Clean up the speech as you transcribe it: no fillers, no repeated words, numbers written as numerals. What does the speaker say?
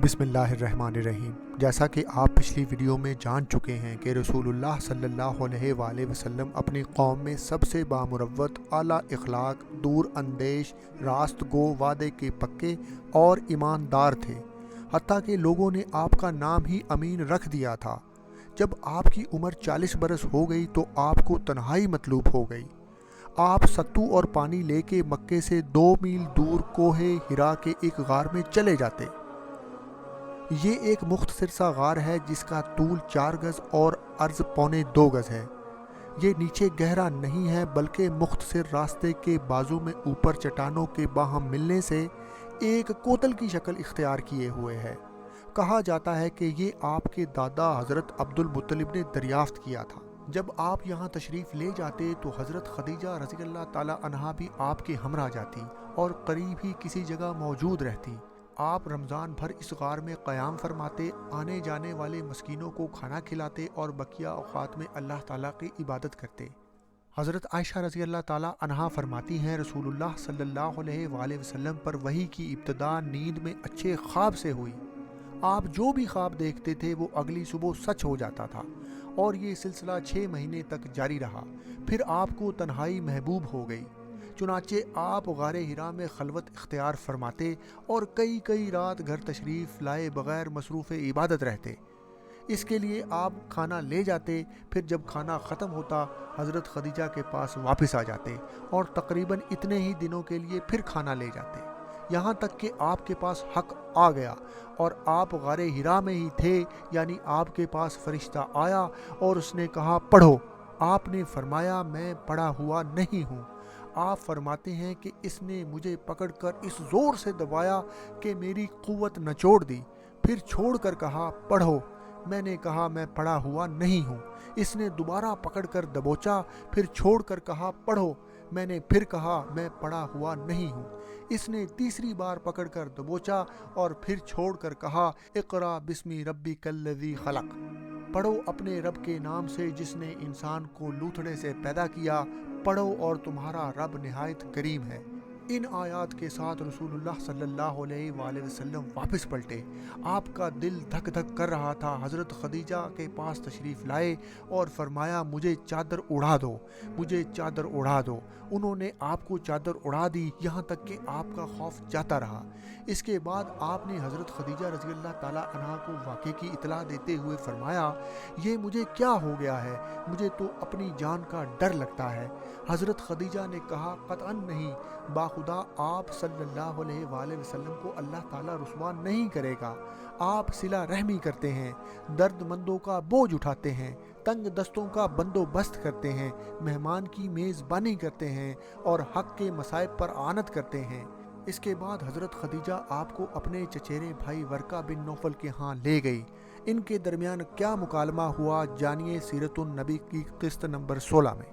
बिस्मिल्लाहिर्रहमानिर्रहीम। जैसा कि आप पिछली वीडियो में जान चुके हैं कि रसूलुल्लाह सल्लल्लाहु अलैहि वसल्लम अपनी कौम में सबसे बामुरव्वत, आला इखलाक, दूर अंदेश, रास्त गो, वादे के पक्के और ईमानदार थे। हत्ता कि लोगों ने आपका नाम ही अमीन रख दिया था। जब आपकी उम्र 40 बरस हो गई तो आपको तन्हाई मतलूब हो गई। आप सत्तू और पानी लेके मक्के से 2 मील दूर कोहे हिरा के एक गार में चले जाते। ये एक मुख्तसर सा गार है जिसका तूल 4 गज और अर्ज पौने 2 गज है। ये नीचे गहरा नहीं है बल्कि मुख्तसर रास्ते के बाजू में ऊपर चट्टानों के बाहम मिलने से एक कोतल की शक्ल इख्तियार किए हुए है। कहा जाता है कि ये आपके दादा हज़रत अब्दुल मुत्तलिब ने दरियाफ्त किया था। जब आप यहाँ तशरीफ़ ले जाते तो हज़रत खदीजा रज़ी अल्लाह ताला अन्हा भी आपके हमरा जाती और करीब ही किसी जगह मौजूद रहती। आप रमज़ान भर इस गार में क़याम फरमाते, आने जाने वाले मस्कीनों को खाना खिलाते और बकिया औक़ात में अल्लाह ताला की इबादत करते। हज़रत आयशा रज़ी अल्लाह ताला अन्हा फरमाती हैं, रसूलुल्लाह सल्लल्लाहु अलैहि वसल्लम पर वही की इब्तिदा नींद में अच्छे ख्वाब से हुई। आप जो भी ख्वाब देखते थे वो अगली सुबह सच हो जाता था और ये सिलसिला 6 महीने तक जारी रहा। फिर आपको तन्हाई महबूब हो गई। चुनाचे आप गारे हिरा में खलवत इख्तियार फरमाते और कई रात घर तशरीफ़ लाए बग़ैर मसरूफ़ इबादत रहते। इसके लिए आप खाना ले जाते, फिर जब खाना ख़त्म होता हज़रत खदीजा के पास वापस आ जाते और तकरीबन इतने ही दिनों के लिए फिर खाना ले जाते, यहाँ तक कि आपके पास हक आ गया और आप गारे हिरा में ही थे। यानी आपके पास फ़रिश्ता आया और उसने कहा पढ़ो। आपने फरमाया मैं पढ़ा हुआ नहीं हूँ। आप फरमाते हैं कि इसने मुझे पकड़कर इस ज़ोर से दबाया कि मेरी क़ुव्वत नचोड़ दी, फिर छोड़कर कहा पढ़ो। मैंने कहा मैं पढ़ा हुआ नहीं हूँ। इसने दोबारा पकड़कर दबोचा, फिर छोड़कर कहा पढ़ो। मैंने फिर कहा मैं पढ़ा हुआ नहीं हूँ। इसने तीसरी बार पकड़कर दबोचा और फिर छोड़कर कहा इक़रा बिस्मि रब्बिकल्लज़ी खलक़, पढ़ो अपने रब के नाम से जिसने इंसान को लूथड़े से पैदा किया। पढ़ो और तुम्हारा रब निहायत करीम है। इन आयात के साथ रसूलुल्लाह सल्लल्लाहु अलैहि वसल्लम वापस पलटे। आपका दिल धक धक कर रहा था। हज़रत खदीजा के पास तशरीफ़ लाए और फरमाया मुझे चादर उड़ा दो, मुझे चादर उड़ा दो। उन्होंने आपको चादर उड़ा दी, यहाँ तक कि आपका खौफ जाता रहा। इसके बाद आपने हज़रत खदीजा रज़ी अल्लाह ताला अन्हा को वाक़े की इतला देते हुए फरमाया ये मुझे क्या हो गया है, मुझे तो अपनी जान का डर लगता है। हज़रत खदीजा ने कहा क़तअन नहीं, बाखुदा आप सल्लल्लाहु अलैहि वसल्लम को अल्लाह ताला रुसवा नहीं करेगा। आप सिला रहमी करते हैं, दर्दमंदों का बोझ उठाते हैं, तंग दस्तों का बंदोबस्त करते हैं, मेहमान की मेज़बानी करते हैं और हक़ के मसाइब पर आनत करते हैं। इसके बाद हज़रत खदीजा आपको अपने चचेरे भाई वर्का बिन नौफल के यहाँ ले गई। इनके दरमियान क्या मुकालमा हुआ, जानिए सीरतुन नबी की किस्त नंबर 16 में।